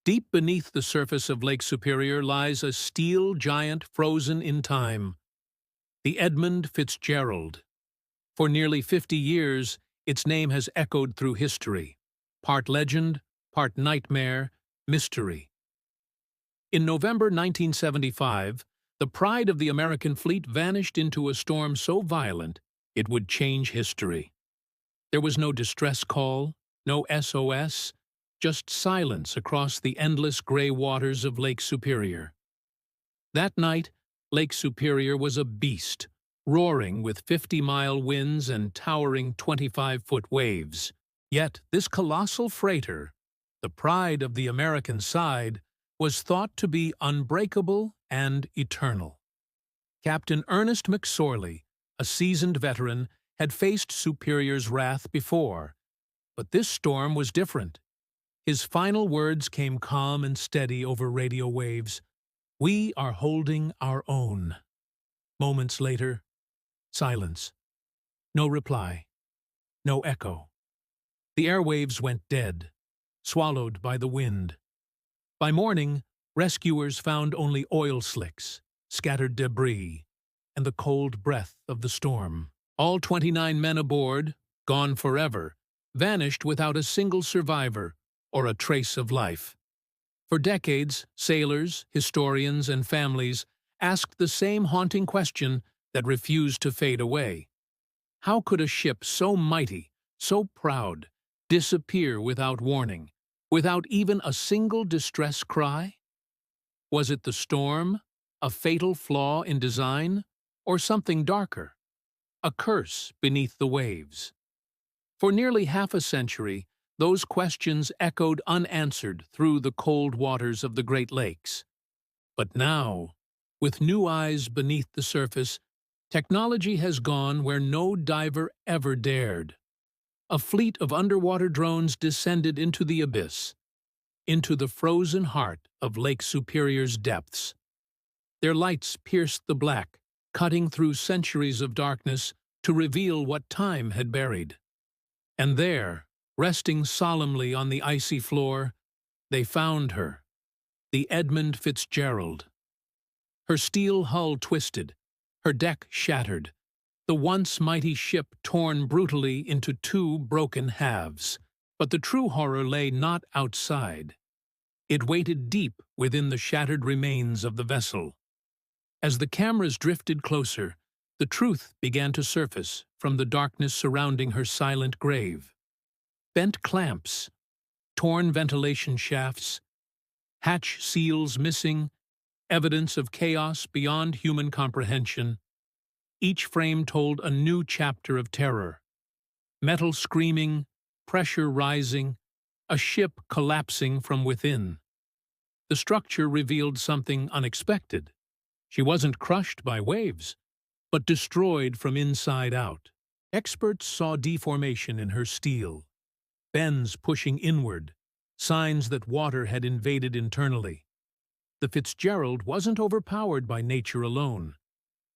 Deep beneath the surface of Lake Superior lies a steel giant frozen in time, the Edmund Fitzgerald. For nearly 50 years, its name has echoed through history, part legend, part nightmare, mystery. In November 1975, the pride of the American fleet vanished into a storm so violent it would change history. There was no distress call, no SOS, just silence across the endless gray waters of Lake Superior. That night, Lake Superior was a beast, roaring with 50-mile winds and towering 25-foot waves. Yet this colossal freighter, the pride of the American side, was thought to be unbreakable and eternal. Captain Ernest McSorley, a seasoned veteran, had faced Superior's wrath before, but this storm was different. His final words came calm and steady over radio waves. "We are holding our own." Moments later, silence. No reply. No echo. The airwaves went dead, swallowed by the wind. By morning, rescuers found only oil slicks, scattered debris, and the cold breath of the storm. All 29 men aboard, gone forever, vanished without a single survivor or a trace of life. For decades, sailors, historians, and families asked the same haunting question that refused to fade away. How could a ship so mighty, so proud, disappear without warning, without even a single distress cry? Was it the storm, a fatal flaw in design, or something darker, a curse beneath the waves? For nearly half a century, those questions echoed unanswered through the cold waters of the Great Lakes. But now, with new eyes beneath the surface, technology has gone where no diver ever dared. A fleet of underwater drones descended into the abyss, into the frozen heart of Lake Superior's depths. Their lights pierced the black, cutting through centuries of darkness to reveal what time had buried. And there, resting solemnly on the icy floor, they found her, the Edmund Fitzgerald. Her steel hull twisted, her deck shattered, the once mighty ship torn brutally into two broken halves. But the true horror lay not outside. It waited deep within the shattered remains of the vessel. As the cameras drifted closer, the truth began to surface from the darkness surrounding her silent grave. Bent clamps, torn ventilation shafts, hatch seals missing, evidence of chaos beyond human comprehension. Each frame told a new chapter of terror. Metal screaming, pressure rising, a ship collapsing from within. The structure revealed something unexpected. She wasn't crushed by waves, but destroyed from inside out. Experts saw deformation in her steel, bends pushing inward, signs that water had invaded internally. The Fitzgerald wasn't overpowered by nature alone.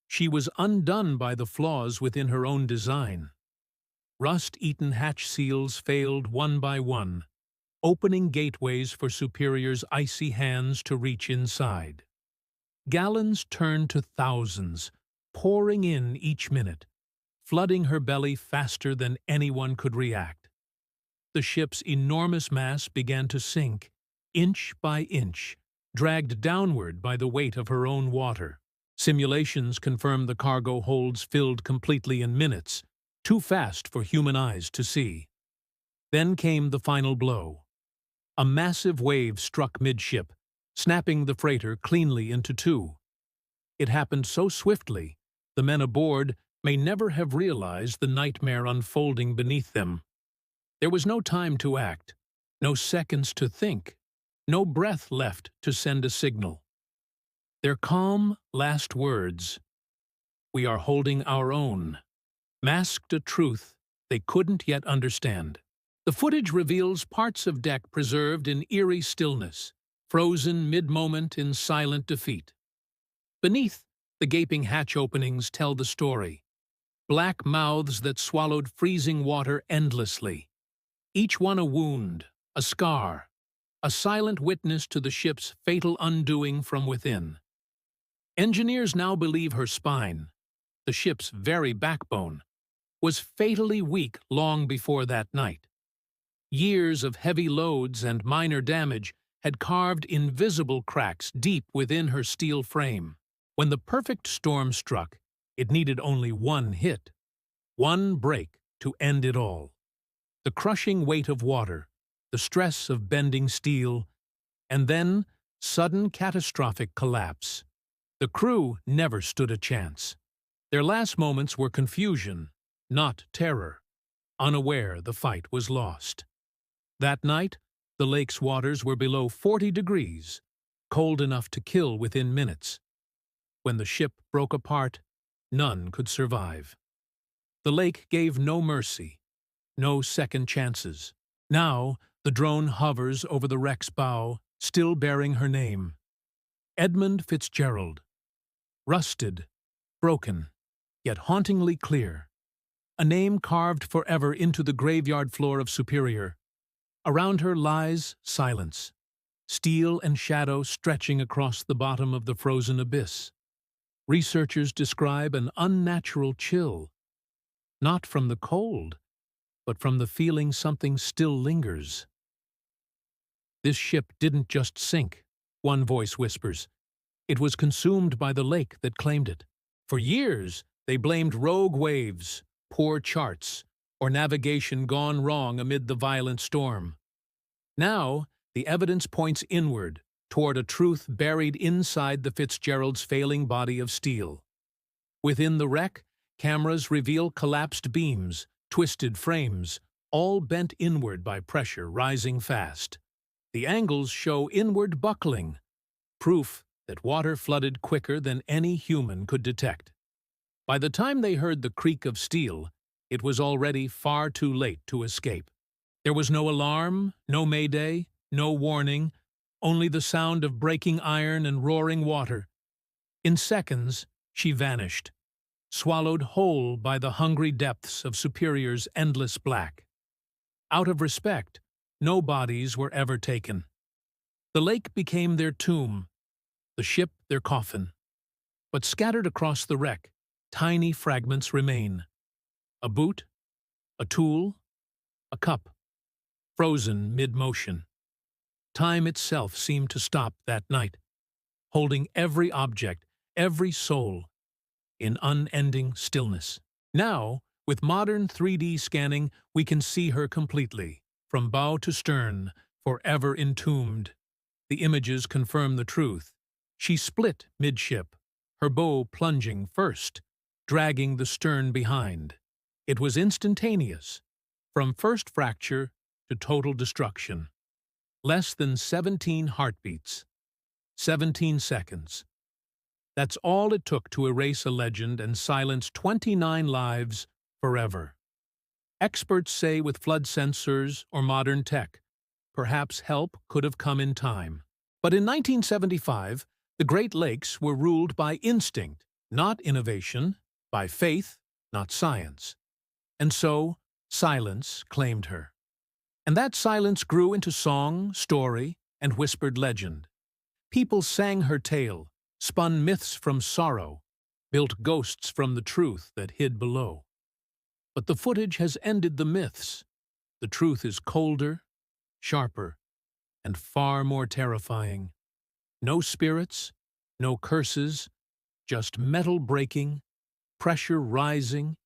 She was undone by the flaws within her own design. Rust-eaten hatch seals failed one by one, opening gateways for Superior's icy hands to reach inside. Gallons turned to thousands, pouring in each minute, flooding her belly faster than anyone could react. The ship's enormous mass began to sink, inch by inch, dragged downward by the weight of her own water. Simulations confirmed the cargo holds filled completely in minutes, too fast for human eyes to see. Then came the final blow. A massive wave struck midship, snapping the freighter cleanly into two. It happened so swiftly, the men aboard may never have realized the nightmare unfolding beneath them. There was no time to act, no seconds to think, no breath left to send a signal. Their calm last words, "We are holding our own," masked a truth they couldn't yet understand. The footage reveals parts of deck preserved in eerie stillness, frozen mid-moment in silent defeat. Beneath, the gaping hatch openings tell the story. Black mouths that swallowed freezing water endlessly. Each one a wound, a scar, a silent witness to the ship's fatal undoing from within. Engineers now believe her spine, the ship's very backbone, was fatally weak long before that night. Years of heavy loads and minor damage had carved invisible cracks deep within her steel frame. When the perfect storm struck, it needed only one hit, one break to end it all. The crushing weight of water, the stress of bending steel, and then sudden catastrophic collapse. The crew never stood a chance. Their last moments were confusion, not terror, unaware the fight was lost. That night, the lake's waters were below 40 degrees, cold enough to kill within minutes. When the ship broke apart, none could survive. The lake gave no mercy, no second chances. Now, the drone hovers over the wreck's bow, still bearing her name. Edmund Fitzgerald. Rusted, broken, yet hauntingly clear. A name carved forever into the graveyard floor of Superior. Around her lies silence, steel and shadow stretching across the bottom of the frozen abyss. Researchers describe an unnatural chill, not from the cold, but from the feeling something still lingers. This ship didn't just sink, one voice whispers. It was consumed by the lake that claimed it. For years, they blamed rogue waves, poor charts, or navigation gone wrong amid the violent storm. Now, the evidence points inward, toward a truth buried inside the Fitzgerald's failing body of steel. Within the wreck, cameras reveal collapsed beams, twisted frames, all bent inward by pressure rising fast. The angles show inward buckling, proof that water flooded quicker than any human could detect. By the time they heard the creak of steel, it was already far too late to escape. There was no alarm, no mayday, no warning, only the sound of breaking iron and roaring water. In seconds, she vanished, swallowed whole by the hungry depths of Superior's endless black. Out of respect, no bodies were ever taken. The lake became their tomb, the ship their coffin. But scattered across the wreck, tiny fragments remain. A boot, a tool, a cup, frozen mid-motion. Time itself seemed to stop that night, holding every object, every soul, in unending stillness. Now, with modern 3D scanning, we can see her completely, from bow to stern, forever entombed. The images confirm the truth. She split midship, her bow plunging first, dragging the stern behind. It was instantaneous, from first fracture to total destruction. Less than 17 heartbeats. 17 seconds. That's all it took to erase a legend and silence 29 lives forever. Experts say with flood sensors or modern tech, perhaps help could have come in time. But in 1975, the Great Lakes were ruled by instinct, not innovation, by faith, not science. And so, silence claimed her. And that silence grew into song, story, and whispered legend. People sang her tale, spun myths from sorrow, built ghosts from the truth that hid below. But the footage has ended the myths. The truth is colder, sharper, and far more terrifying. No spirits, no curses, just metal breaking, pressure rising,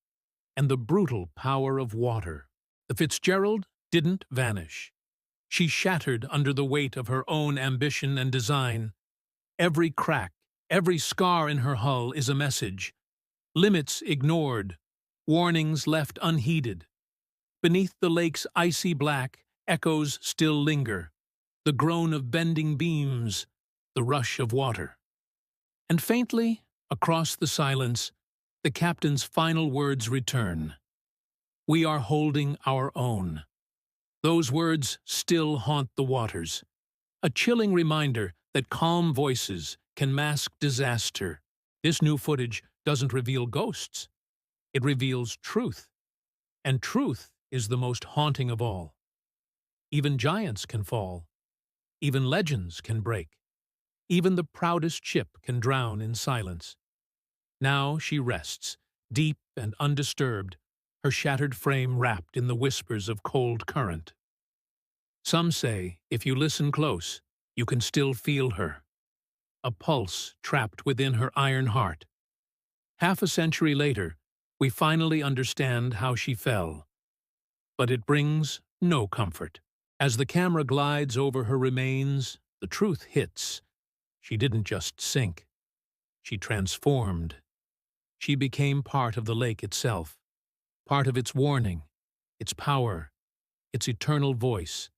and the brutal power of water. The Fitzgerald didn't vanish. She shattered under the weight of her own ambition and design. Every crack, every scar in her hull is a message. Limits ignored, warnings left unheeded. Beneath the lake's icy black, echoes still linger. The groan of bending beams, the rush of water. And faintly, across the silence, the captain's final words return. "We are holding our own." Those words still haunt the waters, a chilling reminder that calm voices can mask disaster. This new footage doesn't reveal ghosts. It reveals truth. And truth is the most haunting of all. Even giants can fall. Even legends can break. Even the proudest ship can drown in silence. Now she rests, deep and undisturbed, her shattered frame wrapped in the whispers of cold current. Some say, if you listen close, you can still feel her. A pulse trapped within her iron heart. Half a century later, we finally understand how she fell. But it brings no comfort. As the camera glides over her remains, the truth hits. She didn't just sink. She transformed. She became part of the lake itself, part of its warning, its power, its eternal voice.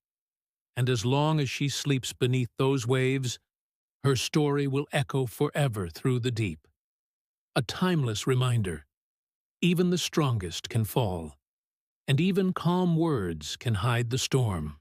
And as long as she sleeps beneath those waves, her story will echo forever through the deep. A timeless reminder. Even the strongest can fall, and even calm words can hide the storm.